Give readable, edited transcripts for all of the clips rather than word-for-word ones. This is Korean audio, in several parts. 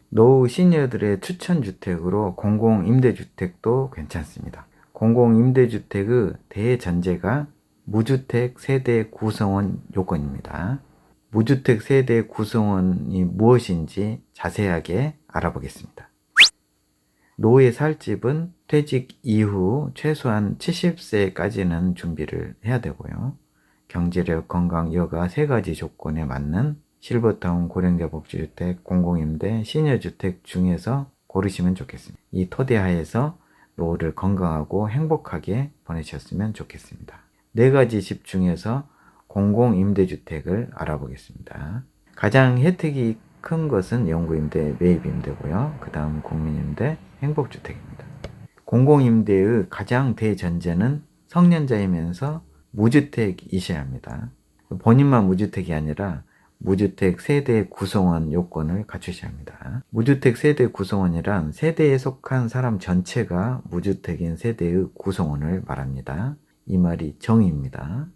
노후 시니어들의 추천주택으로 공공임대주택도 괜찮습니다. 공공임대주택의 대전제가 무주택 세대 구성원 요건입니다. 무주택 세대 구성원이 무엇인지 자세하게 알아보겠습니다. 노후에 살 집은 퇴직 이후 최소한 70세까지는 준비를 해야 되고요. 경제력, 건강, 여가 세 가지 조건에 맞는 실버타운, 고령자 복지주택, 공공임대, 시니어주택 중에서 고르시면 좋겠습니다. 이 토대 하에서 노후를 건강하고 행복하게 보내셨으면 좋겠습니다. 네 가지 집 중에서 공공임대주택을 알아보겠습니다. 가장 혜택이 큰 것은 영구임대, 매입임대고요. 그 다음 국민임대, 행복주택입니다. 공공임대의 가장 대전제는 성년자이면서 무주택이셔야 합니다. 본인만 무주택이 아니라 무주택 세대 구성원 요건을 갖추셔야 합니다. 무주택 세대 구성원이란 세대에 속한 사람 전체가 무주택인 세대의 구성원을 말합니다. 이 말이 정의입니다.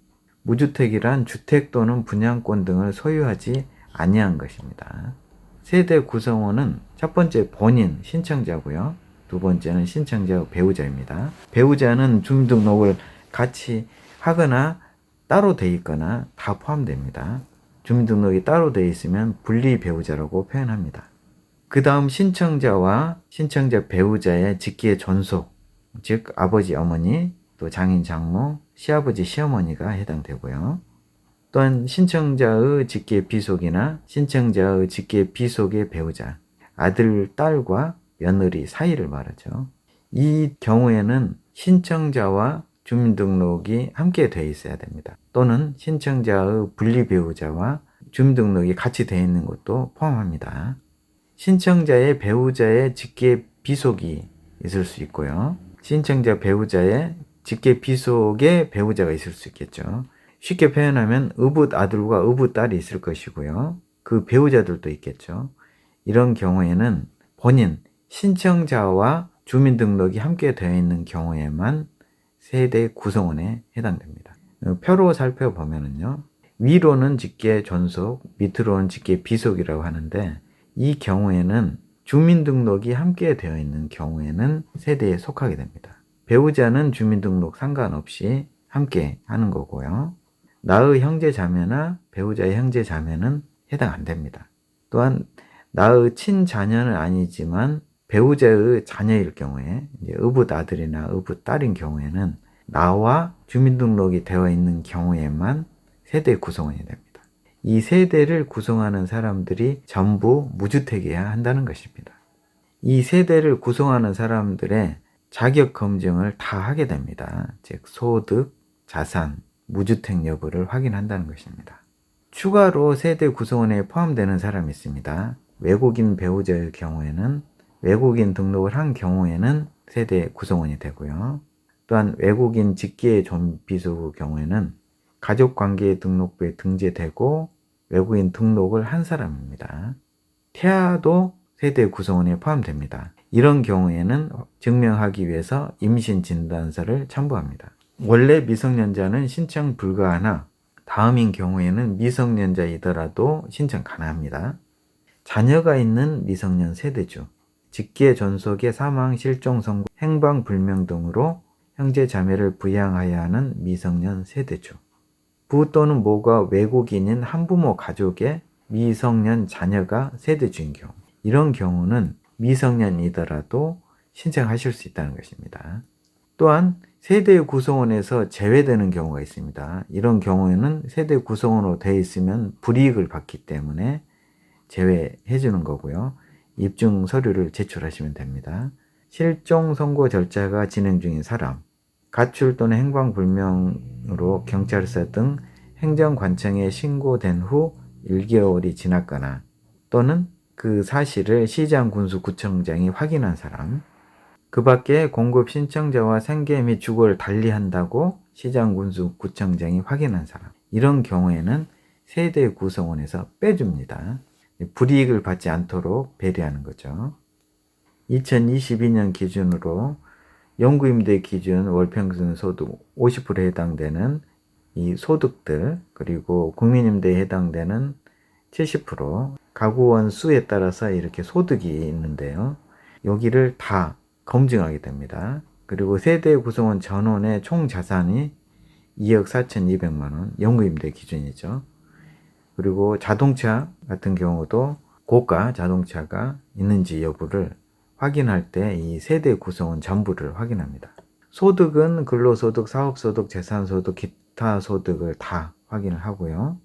무주택이란 주택 또는 분양권 등을 소유하지 아니한 것입니다. 세대 구성원은 첫 번째 본인, 신청자고요. 두 번째는 신청자 배우자입니다. 배우자는 주민등록을 같이 하거나 따로 돼 있거나 다 포함됩니다. 주민등록이 따로 돼 있으면 분리 배우자라고 표현합니다. 그 다음 신청자와 신청자 배우자의 직계 존속, 즉 아버지, 어머니, 또 장인, 장모, 시아버지, 시어머니가 해당되고요. 또한 신청자의 직계 비속이나 신청자의 직계 비속의 배우자, 아들, 딸과 며느리 사이를 말하죠. 이 경우에는 신청자와 주민등록이 함께 되어 있어야 됩니다. 또는 신청자의 분리 배우자와 주민등록이 같이 되어 있는 것도 포함합니다. 신청자의 배우자의 직계 비속이 있을 수 있고요. 신청자 배우자의 직계 비속의 배우자가 있을 수 있겠죠. 쉽게 표현하면 의붓 아들과 의붓 딸이 있을 것이고요. 그 배우자들도 있겠죠. 이런 경우에는 본인, 신청자와 주민등록이 함께 되어 있는 경우에만 세대 구성원에 해당됩니다. 표로 살펴보면요. 위로는 직계 존속, 밑으로는 직계 비속이라고 하는데 이 경우에는 주민등록이 함께 되어 있는 경우에는 세대에 속하게 됩니다. 배우자는 주민등록 상관없이 함께 하는 거고요. 나의 형제 자매나 배우자의 형제 자매는 해당 안 됩니다. 또한 나의 친자녀는 아니지만 배우자의 자녀일 경우에 의붓 아들이나 의붓 딸인 경우에는 나와 주민등록이 되어 있는 경우에만 세대 구성원이 됩니다. 이 세대를 구성하는 사람들이 전부 무주택이어야 한다는 것입니다. 이 세대를 구성하는 사람들의 자격 검증을 다 하게 됩니다. 즉 소득, 자산, 무주택 여부를 확인한다는 것입니다. 추가로 세대 구성원에 포함되는 사람이 있습니다. 외국인 배우자의 경우에는 외국인 등록을 한 경우에는 세대 구성원이 되고요. 또한 외국인 직계 존비속의 경우에는 가족관계 등록부에 등재되고 외국인 등록을 한 사람입니다. 태아도 세대 구성원에 포함됩니다. 이런 경우에는 증명하기 위해서 임신진단서를 첨부합니다. 원래 미성년자는 신청 불가하나 다음인 경우에는 미성년자이더라도 신청 가능합니다. 자녀가 있는 미성년 세대주, 직계 존속의 사망, 실종, 선고, 행방불명 등으로 형제 자매를 부양하여야 하는 미성년 세대주, 부 또는 모가 외국인인 한부모 가족의 미성년 자녀가 세대주인 경우, 이런 경우는 미성년이더라도 신청하실 수 있다는 것입니다. 또한 세대 구성원에서 제외되는 경우가 있습니다. 이런 경우에는 세대 구성원으로 되어 있으면 불이익을 받기 때문에 제외해 주는 거고요. 입증 서류를 제출하시면 됩니다. 실종 선고 절차가 진행 중인 사람, 가출 또는 행방불명으로 경찰서 등 행정관청에 신고된 후 1개월이 지났거나 또는 그 사실을 시장군수구청장이 확인한 사람, 그 밖에 공급 신청자와 생계 및 주거를 달리한다고 시장군수구청장이 확인한 사람, 이런 경우에는 세대 구성원에서 빼줍니다. 불이익을 받지 않도록 배려하는 거죠. 2022년 기준으로 영구임대 기준 월평균 소득 50%에 해당되는 이 소득들, 그리고 국민임대에 해당되는 70%, 가구원 수에 따라서 이렇게 소득이 있는데요. 여기를 다 검증하게 됩니다. 그리고 세대 구성원 전원의 총 자산이 2억 4,200만 원, 연구임대 기준이죠. 그리고 자동차 같은 경우도 고가 자동차가 있는지 여부를 확인할 때 이 세대 구성원 전부를 확인합니다. 소득은 근로소득, 사업소득, 재산소득, 기타 소득을 다 확인을 하고요.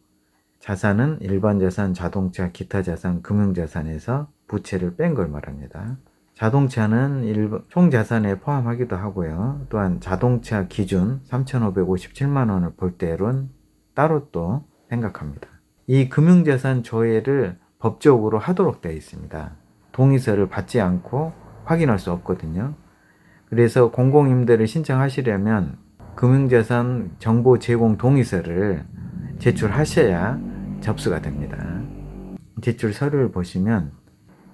자산은 일반자산, 자동차, 기타 자산, 금융자산에서 부채를 뺀 걸 말합니다. 자동차는 총 자산에 포함하기도 하고요. 또한 자동차 기준 3,557만 원을 볼 때는 따로 또 생각합니다. 이 금융자산 조회를 법적으로 하도록 되어 있습니다. 동의서를 받지 않고 확인할 수 없거든요. 그래서 공공임대를 신청하시려면 금융자산 정보 제공 동의서를 제출하셔야 접수가 됩니다. 제출 서류를 보시면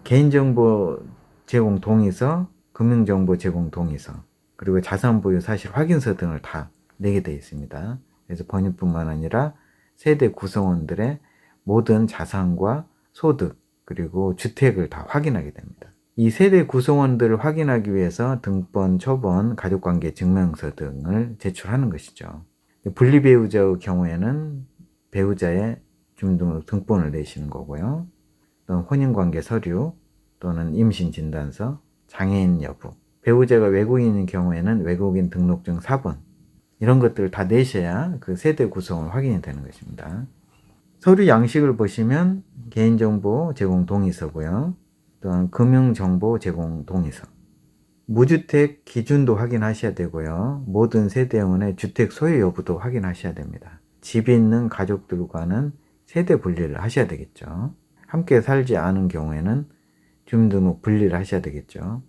개인정보 제공 동의서, 금융정보 제공 동의서, 그리고 자산보유 사실 확인서 등을 다 내게 되어 있습니다. 그래서 본인뿐만 아니라 세대 구성원들의 모든 자산과 소득, 그리고 주택을 다 확인하게 됩니다. 이 세대 구성원들을 확인하기 위해서 등본, 초본, 가족관계 증명서 등을 제출하는 것이죠. 분리배우자의 경우에는 배우자의 주민등록 등본을 내시는 거고요. 또는 혼인관계 서류, 또는 임신진단서, 장애인 여부, 배우자가 외국인인 경우에는 외국인 등록증 4번, 이런 것들을 다 내셔야 그 세대 구성을 확인이 되는 것입니다. 서류 양식을 보시면 개인정보 제공 동의서고요. 또한 금융정보 제공 동의서, 무주택 기준도 확인하셔야 되고요. 모든 세대원의 주택 소유 여부도 확인하셔야 됩니다. 집이 있는 가족들과는 세대 분리를 하셔야 되겠죠. 함께 살지 않은 경우에는 주민등록 분리를 하셔야 되겠죠.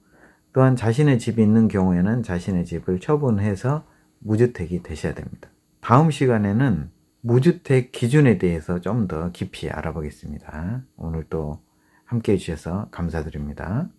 또한 자신의 집이 있는 경우에는 자신의 집을 처분해서 무주택이 되셔야 됩니다. 다음 시간에는 무주택 기준에 대해서 좀 더 깊이 알아보겠습니다. 오늘 또 함께 해주셔서 감사드립니다.